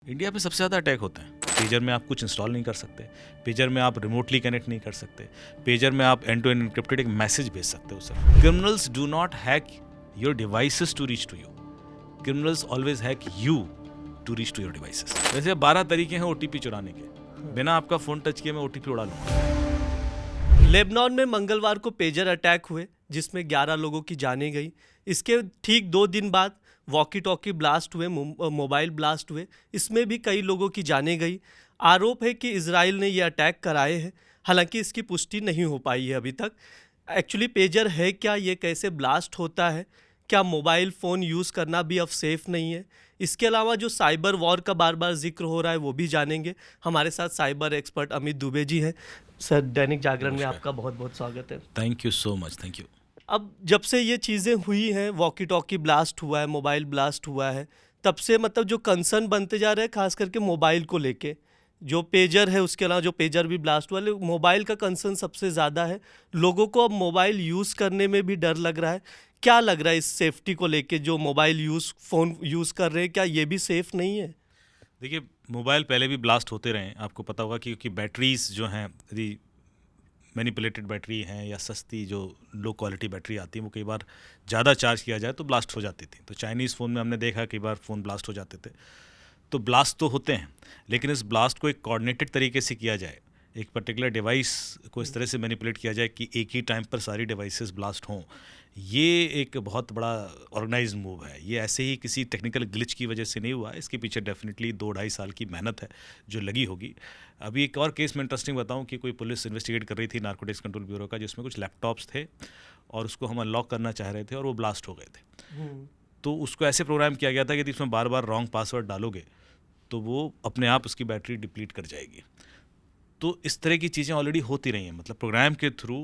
India पे सबसे ज़्यादा अटैक होते हैं। पेजर में आप कुछ इंस्टॉल नहीं कर सकते, पेजर में आप रिमोटली कनेक्ट नहीं कर सकते, पेजर में आप एंड टू एंड एन्क्रिप्टेड एक मैसेज भेज सकते हो सिर्फ। Criminals do not hack your devices to reach to you, criminals always hack you to reach to your devices. वैसे 12 तरीके हैं ओटीपी चुराने के, बिना आपका फ़ोन टच किए मैं ओटीपी उड़ा लूँगा। लेबनान में मंगलवार को पेजर अटैक हुए जिसमें 11 लोगों की जानें गई। इसके ठीक 2 दिन बाद वॉकी टॉकी ब्लास्ट हुए, मोबाइल ब्लास्ट हुए, इसमें भी कई लोगों की जानें गई। आरोप है कि इजराइल ने ये अटैक कराए हैं, हालांकि इसकी पुष्टि नहीं हो पाई है अभी तक। एक्चुअली पेजर है क्या, ये कैसे ब्लास्ट होता है, क्या मोबाइल फ़ोन यूज़ करना भी अब सेफ़ नहीं है? इसके अलावा जो साइबर वॉर का बार बार जिक्र हो रहा है वो भी जानेंगे। हमारे साथ साइबर एक्सपर्ट अमित दुबे जी हैं। सर, दैनिक जागरण में आपका बहुत बहुत स्वागत है। Thank you so much, thank you. अब जब से ये चीज़ें हुई हैं, वॉकी टॉकी ब्लास्ट हुआ है, मोबाइल ब्लास्ट हुआ है, तब से मतलब जो कंसर्न बनते जा रहे हैं खास करके मोबाइल को लेके। जो पेजर है उसके अलावा जो पेजर भी ब्लास्ट हुआ है, मोबाइल का कंसर्न सबसे ज़्यादा है। लोगों को अब मोबाइल यूज़ करने में भी डर लग रहा है। क्या लग रहा है इस सेफ्टी को लेके, जो मोबाइल फ़ोन यूज़ कर रहे हैं, क्या ये भी सेफ़ नहीं है? देखिए, मोबाइल पहले भी ब्लास्ट होते रहे हैं, आपको पता होगा, क्योंकि बैटरीज जो हैं यदि मैनिपुलेटेड बैटरी हैं या सस्ती जो लो क्वालिटी बैटरी आती है वो कई बार ज़्यादा चार्ज किया जाए तो ब्लास्ट हो जाती थी। तो चाइनीज़ फ़ोन में हमने देखा कई बार फ़ोन ब्लास्ट हो जाते थे। तो ब्लास्ट तो होते हैं, लेकिन इस ब्लास्ट को एक कोऑर्डिनेटेड तरीके से किया जाए, एक पर्टिकुलर डिवाइस को इस तरह से मैनिपुलेट किया जाए कि एक ही टाइम पर सारी डिवाइसेस ब्लास्ट हों, ये एक बहुत बड़ा ऑर्गेनाइज्ड मूव है। ये ऐसे ही किसी टेक्निकल ग्लिच की वजह से नहीं हुआ, इसके पीछे डेफिनेटली 2-2.5 साल की मेहनत है जो लगी होगी। अभी एक और केस में इंटरेस्टिंग बताऊं कि कोई पुलिस इन्वेस्टिगेट कर रही थी नार्कोटिक्स कंट्रोल ब्यूरो का, जिसमें कुछ लैपटॉप्स थे और उसको हम अनलॉक करना चाह रहे थे और वो ब्लास्ट हो गए थे। तो उसको ऐसे प्रोग्राम किया गया था कि इसमें बार बार रॉन्ग पासवर्ड डालोगे तो वो अपने आप उसकी बैटरी डिप्लीट कर जाएगी। तो इस तरह की चीज़ें ऑलरेडी होती रही हैं, मतलब प्रोग्राम के थ्रू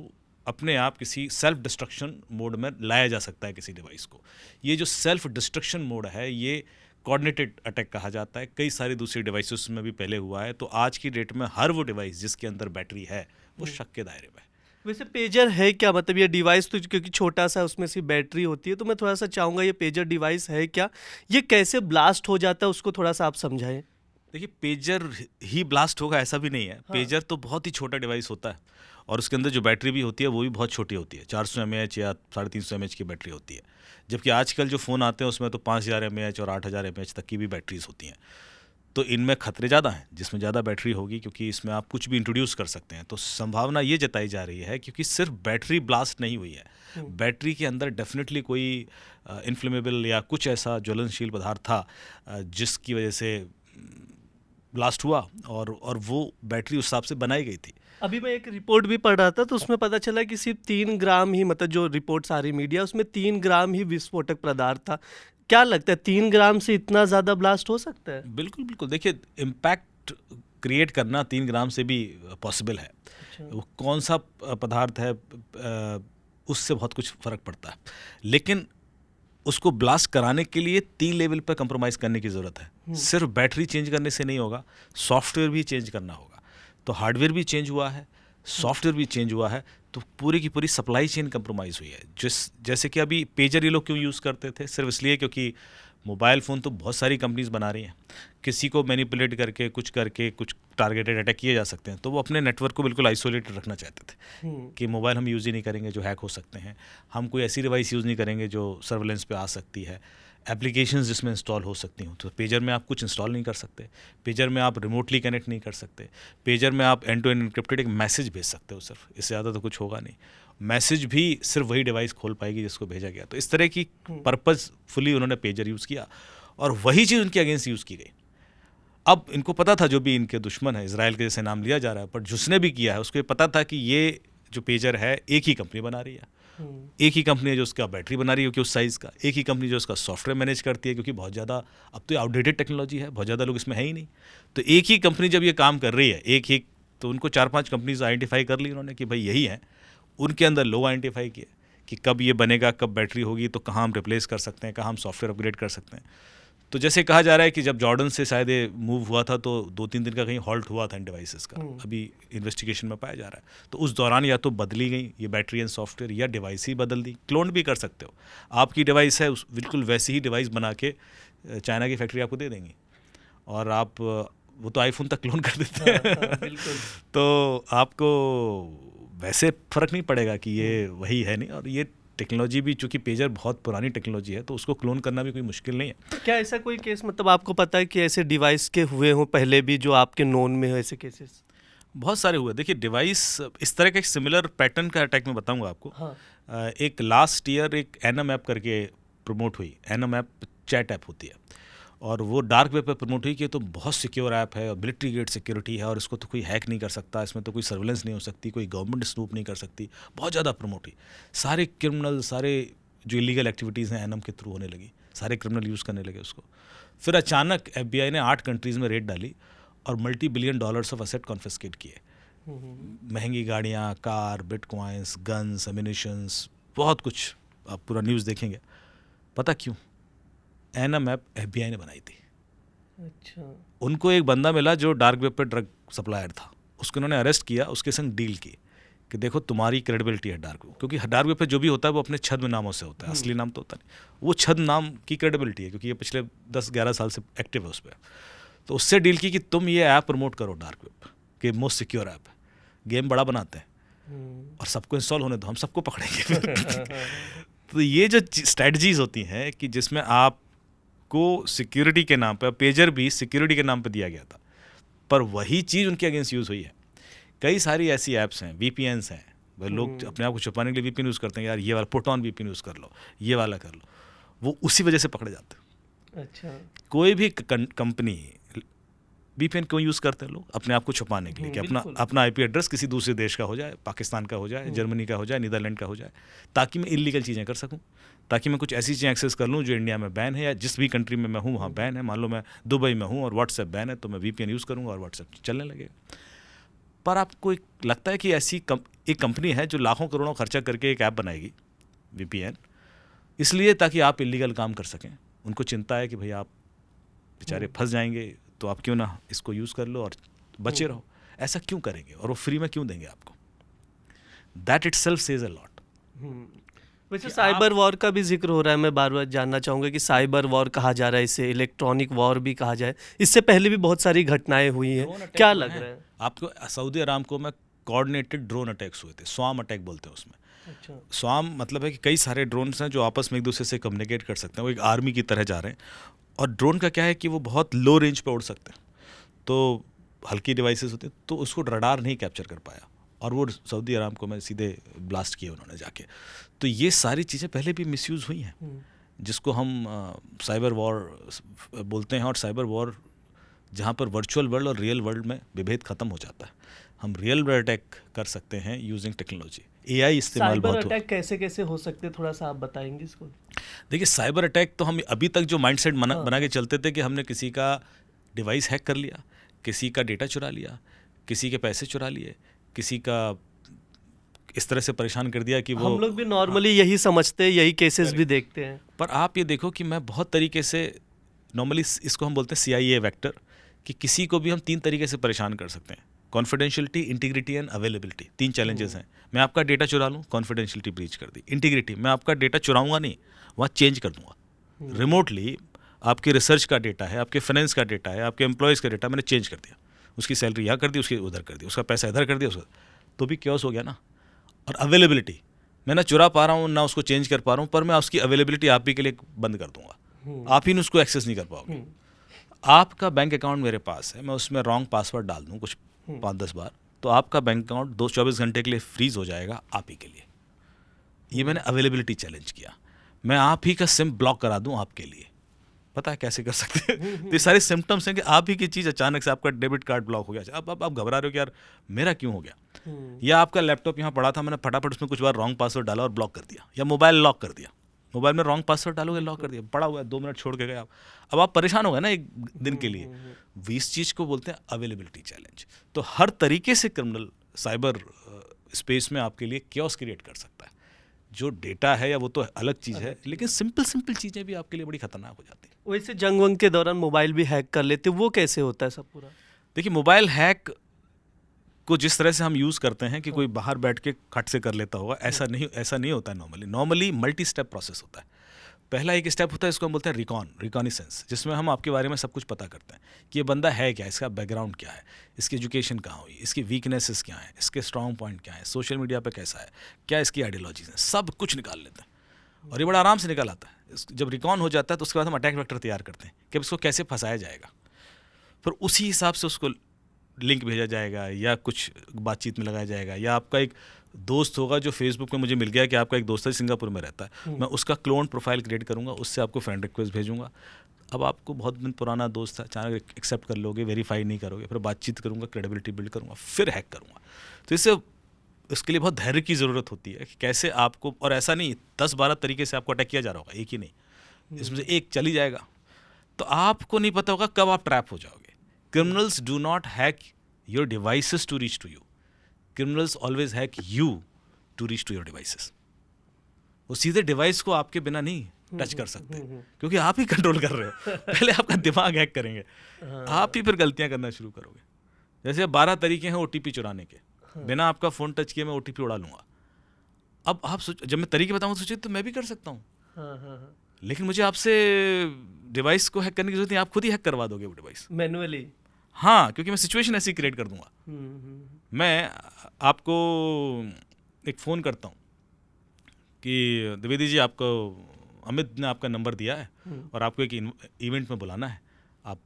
अपने आप किसी सेल्फ डिस्ट्रक्शन मोड में लाया जा सकता है किसी डिवाइस को। ये जो सेल्फ डिस्ट्रक्शन मोड है ये कोऑर्डिनेटेड अटैक कहा जाता है, कई सारी दूसरी डिवाइसेस में भी पहले हुआ है। तो आज की डेट में हर वो डिवाइस जिसके अंदर बैटरी है वो शक के दायरे में है। वैसे पेजर है क्या, मतलब ये डिवाइस तो क्योंकि छोटा सा उसमें सिर्फ बैटरी होती है, तो मैं थोड़ा सा चाहूँगा ये पेजर डिवाइस है क्या, ये कैसे ब्लास्ट हो जाता है उसको थोड़ा सा आप समझाएं। देखिए, पेजर ही ब्लास्ट होगा ऐसा भी नहीं है। हाँ। पेजर तो बहुत ही छोटा डिवाइस होता है और उसके अंदर जो बैटरी भी होती है वो भी बहुत छोटी होती है, 400 mAh या 350 mAh की बैटरी होती है। जबकि आजकल जो फ़ोन आते हैं उसमें तो 5000 mAh और 8000 mAh तक की भी बैटरीज होती हैं। तो इनमें खतरे ज़्यादा हैं जिसमें ज़्यादा बैटरी होगी, क्योंकि इसमें आप कुछ भी इंट्रोड्यूस कर सकते हैं। तो संभावना ये जताई जा रही है क्योंकि सिर्फ बैटरी ब्लास्ट नहीं हुई है, बैटरी के अंदर डेफिनेटली कोई इन्फ्लेमेबल या कुछ ऐसा ज्वलनशील पदार्थ था जिसकी वजह से ब्लास्ट हुआ और वो बैटरी उस हिसाब से बनाई गई थी। अभी मैं एक रिपोर्ट भी पढ़ रहा था तो उसमें पता चला कि सिर्फ 3 ग्राम ही, मतलब जो रिपोर्ट आ रही मीडिया उसमें 3 ग्राम ही विस्फोटक पदार्थ था। क्या लगता है 3 ग्राम से इतना ज़्यादा ब्लास्ट हो सकता है? बिल्कुल बिल्कुल, देखिए, इम्पैक्ट क्रिएट करना 3 ग्राम से भी पॉसिबल है। वो कौन सा पदार्थ है उससे बहुत कुछ फ़र्क पड़ता है, लेकिन उसको ब्लास्ट कराने के लिए 3 लेवल पर कंप्रोमाइज़ करने की ज़रूरत है। सिर्फ बैटरी चेंज करने से नहीं होगा, सॉफ्टवेयर भी चेंज करना होगा। तो हार्डवेयर भी चेंज हुआ है, सॉफ्टवेयर भी चेंज हुआ है, तो पूरी की पूरी सप्लाई चेन कंप्रोमाइज़ हुई है। जैसे कि अभी पेजर ये लोग क्यों यूज़ करते थे, सिर्फ इसलिए क्योंकि मोबाइल फ़ोन तो बहुत सारी कंपनीज बना रही हैं, किसी को मैनिपुलेट करके कुछ टारगेटेड अटैक किए जा सकते हैं। तो वो अपने नेटवर्क को बिल्कुल आइसोलेटेड रखना चाहते थे कि मोबाइल हम यूज़ ही नहीं करेंगे जो हैक हो सकते हैं, हम कोई ऐसी डिवाइस यूज़ नहीं करेंगे जो सर्वेलेंस पे आ सकती है, एप्लीकेशंस जिसमें इंस्टॉल हो सकती हूँ। तो पेजर में आप कुछ इंस्टॉल नहीं कर सकते, पेजर में आप रिमोटली कनेक्ट नहीं कर सकते, पेजर में आप एंड टू एंड एन्क्रिप्टेड एक मैसेज भेज सकते हो सिर्फ, इससे ज़्यादा तो कुछ होगा नहीं। मैसेज भी सिर्फ वही डिवाइस खोल पाएगी जिसको भेजा गया। तो इस तरह की पर्पज़फुली उन्होंने पेजर यूज़ किया और वही चीज़ उनके अगेंस्ट यूज़ की गई। अब इनको पता था, जो भी इनके दुश्मन है, इजराइल के जैसे नाम लिया जा रहा है, पर जिसने भी किया है उसको ये पता था कि ये जो पेजर है एक ही कंपनी बना रही है, एक ही कंपनी है जो उसका बैटरी बना रही है क्योंकि उस साइज़ का, एक ही कंपनी जो उसका सॉफ्टवेयर मैनेज करती है क्योंकि बहुत ज़्यादा अब तो आउटडेटेड टेक्नोलॉजी है, बहुत ज़्यादा लोग इसमें है ही नहीं। तो एक ही कंपनी जब ये काम कर रही है, एक तो उनको 4-5 कंपनीज आइडेंटिफाई कर ली उन्होंने कि भाई यही है। उनके अंदर लोग आइडेंटिफाई किए कि कब ये बनेगा, कब बैटरी होगी, तो कहाँ हम रिप्लेस कर सकते हैं, कहाँ हम सॉफ्टवेयर अपग्रेड कर सकते हैं। तो जैसे कहा जा रहा है कि जब जॉर्डन से शायद ये मूव हुआ था तो 2-3 दिन का कहीं हॉल्ट हुआ था इन डिवाइसेस का, अभी इन्वेस्टिगेशन में पाया जा रहा है। तो उस दौरान या तो बदली गई ये बैटरी एंड सॉफ्टवेयर या डिवाइस ही बदल दी। क्लोन भी कर सकते हो, आपकी डिवाइस है बिल्कुल वैसी ही डिवाइस बना के चाइना की फैक्ट्री आपको दे देंगी और आप वो तो आईफोन तक क्लोन कर देते हैं। बिल्कुल। तो आपको वैसे फ़र्क नहीं पड़ेगा कि ये वही है नहीं। और ये टेक्नोलॉजी भी, चूंकि पेजर बहुत पुरानी टेक्नोलॉजी है, तो उसको क्लोन करना भी कोई मुश्किल नहीं है। तो क्या ऐसा कोई केस मतलब आपको पता है कि ऐसे डिवाइस के हुए हों पहले भी, जो आपके नोन में हो ऐसे केसेस? बहुत सारे हुए। देखिए, डिवाइस इस तरह का एक सिमिलर पैटर्न का अटैक मैं बताऊंगा आपको। हाँ। एक लास्ट ईयर एक एनम ऐप करके प्रमोट हुई। एनम ऐप चैट ऐप होती है, और वो डार्क वेब पे प्रमोट हुई कि ये तो बहुत सिक्योर ऐप है और मिलिट्री ग्रेड सिक्योरिटी है, और इसको तो कोई हैक नहीं कर सकता, इसमें तो कोई सर्वेलेंस नहीं हो सकती, कोई गवर्नमेंट स्नूप नहीं कर सकती। बहुत ज़्यादा प्रमोट हुई। सारे क्रिमिनल, सारे जो इलीगल एक्टिविटीज़ हैं एनम के थ्रू होने लगी, सारे क्रिमिनल यूज़ करने लगे उसको। फिर अचानक FBI ने 8 कंट्रीज़ में रेड डाली और $multi-billion ऑफ असेट कॉन्फिस्केट किए। महंगी गाड़ियाँ, कार, बिटकॉइंस, गन्स, एमिनिशंस, बहुत कुछ। आप पूरा न्यूज़ देखेंगे। पता क्यों? एनम ऐप FBI ने बनाई थी। अच्छा। उनको एक बंदा मिला जो डार्क वेब पे ड्रग सप्लायर था, उसको उन्होंने अरेस्ट किया, उसके संग डील की कि देखो तुम्हारी क्रेडिबिलिटी है डार्क वेब, क्योंकि डार्क वेब पे जो भी होता है वो अपने छद्म नामों से होता है, असली नाम तो होता नहीं। वो छद्म नाम की क्रेडिबिलिटी है, क्योंकि ये पिछले 10-11 साल से एक्टिव है उस पर। तो उससे डील की कि तुम ये ऐप प्रमोट करो डार्क वेब कि मोस्ट सिक्योर ऐप है, गेम बड़ा बनाते हैं और सबको इंस्टॉल होने दो, हम सबको पकड़ेंगे। तो ये जो स्ट्रेटजीज होती हैं कि जिसमें आपको सिक्योरिटी के नाम पे, पेजर भी सिक्योरिटी के नाम पे दिया गया था, पर वही चीज़ उनके अगेंस्ट यूज़ हुई है। कई सारी ऐसी ऐप्स हैं, VPNs हैं, भाई लोग अपने आप को छुपाने के लिए VPN यूज़ करते हैं, यार ये वाला पुट ऑन VPN यूज़ कर लो, ये वाला कर लो, वो उसी वजह से पकड़े जाते हैं। अच्छा। कोई भी कंपनी VPN क्यों यूज़ करते हैं लोग? अपने आप को छुपाने के लिए कि अपना IP एड्रेस किसी दूसरे देश का हो जाए, पाकिस्तान का हो जाए, जर्मनी का हो जाए, नीदरलैंड का हो जाए, ताकि मैं इलीगल चीज़ें कर सकूं, ताकि मैं कुछ ऐसी चीज़ें एक्सेस कर लूं जो इंडिया में बैन है, या जिस भी कंट्री में मैं हूं वहाँ बैन है। मान लो मैं दुबई में हूं और व्हाट्सएप बैन है, तो मैं VPN यूज़ करूँगा और व्हाट्सएप चलने लगेगा। पर आपको लगता है कि ऐसी एक कंपनी है जो लाखों करोड़ों खर्चा करके एक ऐप बनाएगी VPN, इसलिए ताकि आप इलीगल काम कर सकें। उनको चिंता है कि भाई आप बेचारे फंस जाएंगे, तो आप क्यों ना इसको यूज़ कर लो और बचे रहो। ऐसा क्यों करेंगे और वो फ्री में क्यों देंगे आपको? That itself says a lot. वैसे साइबर वॉर का भी जिक्र हो रहा है, मैं बार बार जानना चाहूँगा कि साइबर वॉर कहा जा रहा है, इसे इलेक्ट्रॉनिक वॉर भी कहा जाए। इससे पहले भी बहुत सारी घटनाएं हुई हैं, क्या लग रहा है आपको? सऊदी अरामको में कोऑर्डिनेटेड ड्रोन अटैक्स हुए थे, स्वाम अटैक बोलते हैं उसमें। अच्छा। स्वाम मतलब है कि कई सारे ड्रोन्स हैं जो आपस में एक दूसरे से कम्युनिकेट कर सकते हैं, वो एक आर्मी की तरह जा रहे हैं। और ड्रोन का क्या है कि वो बहुत लो रेंज पे उड़ सकते हैं, तो हल्की डिवाइसेस होती हैं, तो उसको रडार नहीं कैप्चर कर पाया, और वो सऊदी अरामको में सीधे ब्लास्ट किए उन्होंने जाके। तो ये सारी चीज़ें पहले भी मिसयूज़ हुई हैं, जिसको हम साइबर वॉर बोलते हैं। और साइबर वॉर जहाँ पर वर्चुअल वर्ल्ड और रियल वर्ल्ड में विभेद ख़त्म हो जाता है। हम रियल वर्ल्ड अटैक कर सकते हैं यूजिंग टेक्नोलॉजी। AI इस्तेमाल बहुत साइबर अटैक कैसे कैसे हो सकते हैं, थोड़ा सा आप बताएंगे इसको? देखिए, साइबर अटैक तो हम अभी तक जो माइंडसेट बना के चलते थे कि हमने किसी का डिवाइस हैक कर लिया, किसी का डेटा चुरा लिया, किसी के पैसे चुरा लिए, किसी का इस तरह से परेशान कर दिया कि वो, हम लोग भी नॉर्मली यही समझते हैं, यही केसेस भी देखते हैं। पर आप ये देखो कि मैं बहुत तरीके से, नॉर्मली इसको हम बोलते हैं CIA वेक्टर, कि किसी को भी हम 3 तरीके से परेशान कर सकते हैं। Confidentiality, integrity and availability, 3 challenges हैं। मैं आपका डेटा चुरा लूँ, कॉन्फिडेंशियलिटी ब्रीच कर दी। इंटीग्रिटी, मैं आपका डेटा चुराऊंगा नहीं, वहाँ चेंज कर दूंगा रिमोटली। आपके रिसर्च का डेटा है, आपके फाइनेंस का डेटा है, आपके एम्प्लॉयज़ का डेटा मैंने चेंज कर दिया, उसकी सैलरी यहाँ कर दी, उसकी उधर कर दी, उसका पैसा इधर कर दिया, उसका तो भी क्योस हो गया ना। और अवेलेबिलिटी, मैं ना चुरा पा रहा हूँ ना उसको चेंज कर पा रहा हूँ, पर मैं उसकी अवेलेबिलिटी आप ही के लिए बंद कर दूंगा, आप ही ने उसको एक्सेस नहीं कर पाओगे। आपका बैंक अकाउंट मेरे पास है, मैं उसमें रॉन्ग पासवर्ड डाल दूँ कुछ 5-10 बार, तो आपका बैंक अकाउंट 24 घंटे के लिए फ्रीज हो जाएगा आप ही के लिए। ये मैंने अवेलेबिलिटी चैलेंज किया। मैं आप ही का सिम ब्लॉक करा दूं आपके लिए, पता है कैसे कर सकते हैं? तो ये सारे सिम्टम्स हैं कि आप ही की चीज़ अचानक से, आपका डेबिट कार्ड ब्लॉक हो गया, अब आप घबरा रहे हो कि यार मेरा क्यों हो गया, या आपका लैपटॉप यहाँ पड़ा था, मैंने फटाफट उसमें कुछ बार रॉन्ग पासवर्ड डाला और ब्लॉक कर दिया, या मोबाइल लॉक कर दिया, मोबाइल में रॉन्ग पासवर्ड डालोगे लॉक कर दिया, पड़ा हुआ है 2 मिनट छोड़ के गए आप, अब आप परेशान हो गए ना एक दिन के लिए। इस चीज़ को बोलते हैं अवेलेबिलिटी चैलेंज। तो हर तरीके से क्रिमिनल साइबर स्पेस में आपके लिए क्योस क्रिएट कर सकता है। जो डेटा है या वो तो अलग चीज़ है, लेकिन सिंपल चीज़ें भी आपके लिए बड़ी खतरनाक हो जाती है। वैसे जंग वंग के दौरान मोबाइल भी हैक कर लेते, वो कैसे होता है सब पूरा? देखिए, मोबाइल हैक को जिस तरह से हम यूज़ करते हैं कि कोई बाहर बैठ के खट से कर लेता होगा, ऐसा नहीं होता है। नॉर्मली मल्टी स्टेप प्रोसेस होता है। पहला एक स्टेप होता है, इसको हम बोलते हैं रिकॉनिसेंस, जिसमें हम आपके बारे में सब कुछ पता करते हैं कि ये बंदा है क्या, इसका बैकग्राउंड क्या है, इसकी एजुकेशन कहाँ हुई, इसकी वीकनेसेस क्या हैं, इसके स्ट्रॉन्ग पॉइंट क्या है, सोशल मीडिया पे कैसा है, क्या इसकी आइडियोलॉजीज हैं, सब कुछ निकाल लेते हैं और ये बड़ा आराम से निकल आता है। जब रिकॉन हो जाता है तो उसके बाद हम अटैक वेक्टर तैयार करते हैं कि अब इसको कैसे फंसाया जाएगा, फिर उसी हिसाब से उसको लिंक भेजा जाएगा या कुछ बातचीत में लगाया जाएगा, या आपका एक दोस्त होगा जो फेसबुक पे मुझे मिल गया कि आपका एक दोस्त है सिंगापुर में रहता है, मैं उसका क्लोन प्रोफाइल क्रिएट करूंगा, उससे आपको फ्रेंड रिक्वेस्ट भेजूंगा। अब आपको बहुत दिन पुराना दोस्त है, अचानक एक्सेप्ट कर लोगे, वेरीफाई नहीं करोगे, फिर बातचीत करूंगा, क्रेडिबिलिटी बिल्ड करूंगा, फिर हैक करूंगा। तो इसके लिए बहुत धैर्य की ज़रूरत होती है कि कैसे आपको, और ऐसा नहीं 10-12 तरीके से आपको अटैक किया जा रहा होगा, एक ही नहीं, इसमें से एक चली जाएगा तो आपको नहीं पता होगा कब आप ट्रैप हो जाओगे। Criminals do not hack your devices to reach to you. Criminals always hack you to reach to your devices. वो सीधे डिवाइस को आपके बिना नहीं टच कर सकते क्योंकि आप ही कंट्रोल कर रहे हो। पहले आपका दिमाग हैक करेंगे, आप ही फिर गलतियां करना शुरू करोगे। जैसे 12 तरीके हैं OTP चुराने के, बिना आपका फ़ोन टच किए मैं OTP उड़ा लूँगा। अब आप जब मैं तरीके बताऊँगा तो सोचिए तो मैं भी कर सकता हूँ, लेकिन मुझे आपसे डिवाइस को हैक करने की जरूरत नहीं, आप खुद ही हैक करवा दोगे वो डिवाइस मैनुअली। हाँ, क्योंकि मैं सिचुएशन ऐसी क्रिएट कर दूंगा। मैं आपको एक फ़ोन करता हूँ कि द्विवेदी जी, आपको अमित ने आपका नंबर दिया है और आपको एक इवेंट में बुलाना है, आप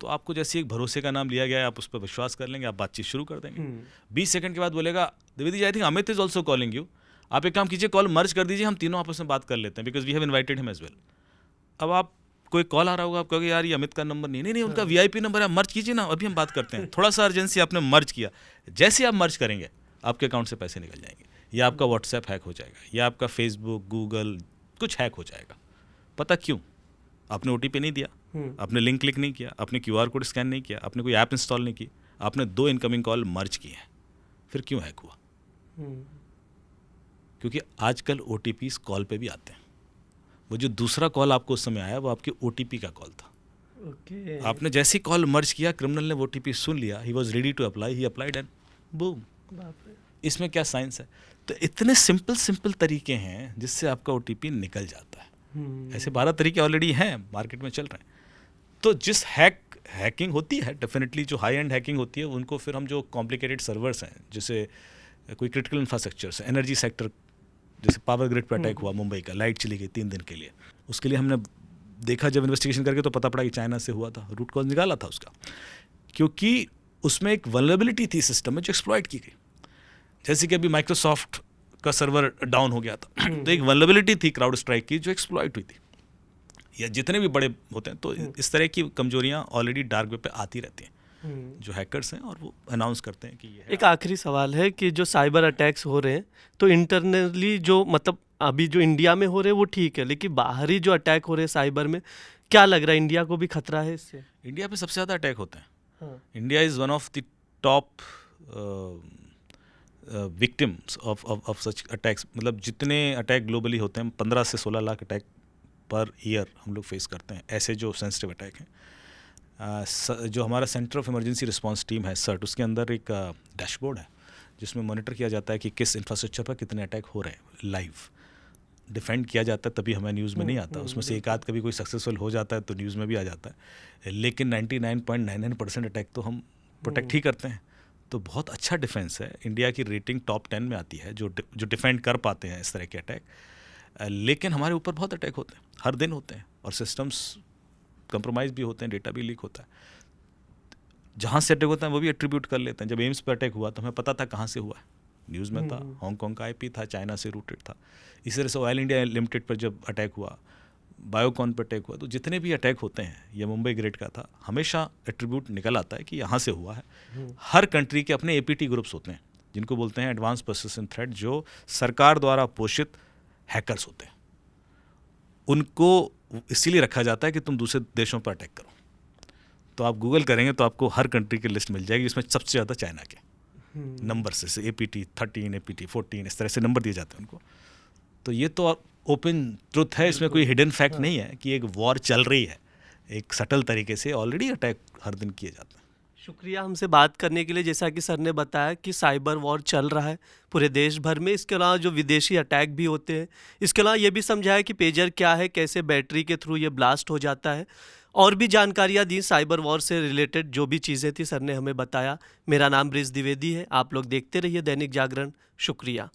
तो आपको जैसे एक भरोसे का नाम लिया गया है, आप उस पर विश्वास कर लेंगे, आप बातचीत शुरू कर देंगे। 20 सेकंड के बाद बोलेगा Dwivedi ji, I think Amit is also calling you, आप एक काम कीजिए, कॉल मर्ज कर दीजिए, हम तीनों आपस में बात कर लेते हैं, because we have invited him as well. अब आप कोई कॉल आ रहा होगा, आप कहोगे यार ये अमित का नंबर नहीं, उनका VIP नंबर है, मर्ज कीजिए ना, अभी हम बात करते हैं, थोड़ा सा अर्जेंसी, आपने मर्ज किया, जैसे आप मर्ज करेंगे आपके अकाउंट से पैसे निकल जाएंगे, या आपका व्हाट्सएप हैक हो जाएगा, या आपका फेसबुक गूगल कुछ हैक हो जाएगा। पता क्यों? आपने OTP नहीं दिया, आपने लिंक क्लिक नहीं किया, आपने QR कोड स्कैन नहीं किया, आपने कोई ऐप इंस्टॉल नहीं की, आपने 2 इनकमिंग कॉल मर्ज किए हैं, फिर क्यों हैक हुआ? क्योंकि आजकल OTPs कॉल पे भी आते हैं। वो जो दूसरा कॉल आपको उस समय आया वो आपके OTP का कॉल था। आपने जैसी कॉल मर्ज किया, क्रिमिनल ने वो OTP सुन लिया, he was ready to apply, he applied and boom. इसमें क्या साइंस है? तो इतने सिंपल तरीके हैं जिससे आपका OTP निकल जाता है। ऐसे 12 तरीके ऑलरेडी हैं, मार्केट में चल रहे हैं। तो जिस हैकिंग होती है, डेफिनेटली जो हाई एंड हैकिंग होती है, उनको फिर हम जो कॉम्प्लिकेटेड सर्वर्स हैं, जैसे कोई क्रिटिकल इंफ्रास्ट्रक्चर्स, एनर्जी सेक्टर, जैसे पावर ग्रिड पर अटैक हुआ मुंबई का, लाइट चली गई 3 दिन के लिए, उसके लिए हमने देखा जब इन्वेस्टिगेशन करके तो पता पड़ा कि चाइना से हुआ था, रूट कॉज निकाला था उसका, क्योंकि उसमें एक वल्नरेबिलिटी थी सिस्टम में जो एक्सप्लॉइट की गई। जैसे कि अभी माइक्रोसॉफ्ट का सर्वर डाउन हो गया था तो एक वल्नरेबिलिटी थी क्राउड स्ट्राइक की जो एक्सप्लॉइट हुई थी। या जितने भी बड़े होते हैं तो इस तरह की कमजोरियां ऑलरेडी डार्क वेब पे आती रहती हैं जो हैकर्स हैं, और वो अनाउंस करते हैं कि ये है। एक आखिरी सवाल है कि जो साइबर अटैक्स हो रहे हैं तो इंटरनली जो मतलब अभी जो इंडिया में हो रहे हैं वो ठीक है, लेकिन बाहरी जो अटैक हो रहे हैं साइबर में, क्या लग रहा है इंडिया को भी खतरा है इससे? इंडिया पे सबसे ज़्यादा अटैक होते हैं। India is one of the top victims of such attacks. मतलब जितने अटैक ग्लोबली होते हैं 15 से 16 लाख अटैक पर ईयर हम लोग फेस करते हैं, ऐसे जो सेंसिटिव अटैक हैं। जो हमारा centre of emergency response team है CERT, उसके अंदर एक डैशबोर्ड है जिसमें मॉनिटर किया जाता है कि किस इंफ्रास्ट्रक्चर पर कितने अटैक हो रहे हैं, लाइव डिफेंड किया जाता है, तभी हमें न्यूज़ में नहीं आता। उसमें से एक आध कभी कोई सक्सेसफुल हो जाता है तो न्यूज़ में भी आ जाता है, लेकिन 99.99% अटैक तो हम प्रोटेक्ट ही करते हैं। तो बहुत अच्छा डिफेंस है। इंडिया की रेटिंग टॉप 10 में आती है जो डिफेंड कर पाते हैं इस तरह के अटैक। लेकिन हमारे ऊपर बहुत अटैक होते हैं, हर दिन होते हैं, और सिस्टम्स कंप्रोमाइज़ भी होते हैं, डेटा भी लीक होता है। जहाँ से अटैक होता है वो भी एट्रीब्यूट कर लेते हैं। जब एम्स पर अटैक हुआ तो हमें पता था कहाँ से हुआ है, न्यूज़ में था, हांगकॉन्ग का IP था, चाइना से रूटेड था। इसी तरह से ऑयल इंडिया लिमिटेड पर जब अटैक हुआ, बायोकॉन पर अटैक हुआ, तो जितने भी अटैक होते हैं, ये मुंबई ग्रेड का था, हमेशा एट्रीब्यूट निकल आता है कि यहाँ से हुआ है। हर कंट्री के अपने APT ग्रुप्स होते हैं जिनको बोलते हैं एडवांस पर्सिस्टेंट थ्रेट, जो सरकार द्वारा पोषित हैकर्स होते हैं। उनको इसीलिए रखा जाता है कि तुम दूसरे देशों पर अटैक करो। तो आप गूगल करेंगे तो आपको हर कंट्री की लिस्ट मिल जाएगी, जिसमें सबसे ज़्यादा चाइना के नंबर से APT 13, APT 14, इस तरह से नंबर दिए जाते हैं उनको। तो ये तो ओपन ट्रुथ है, इसमें कोई हिडन फैक्ट नहीं है कि एक वॉर चल रही है। एक सटल तरीके से ऑलरेडी अटैक हर दिन किए जाते हैं। शुक्रिया हमसे बात करने के लिए। जैसा कि सर ने बताया कि साइबर वॉर चल रहा है पूरे देश भर में, इसके अलावा जो विदेशी अटैक भी होते हैं, इसके अलावा ये भी समझाया कि पेजर क्या है, कैसे बैटरी के थ्रू ये ब्लास्ट हो जाता है, और भी जानकारियाँ दी साइबर वॉर से रिलेटेड जो भी चीज़ें थी सर ने हमें बताया। मेरा नाम ब्रिज द्विवेदी है, आप लोग देखते रहिए दैनिक जागरण। शुक्रिया।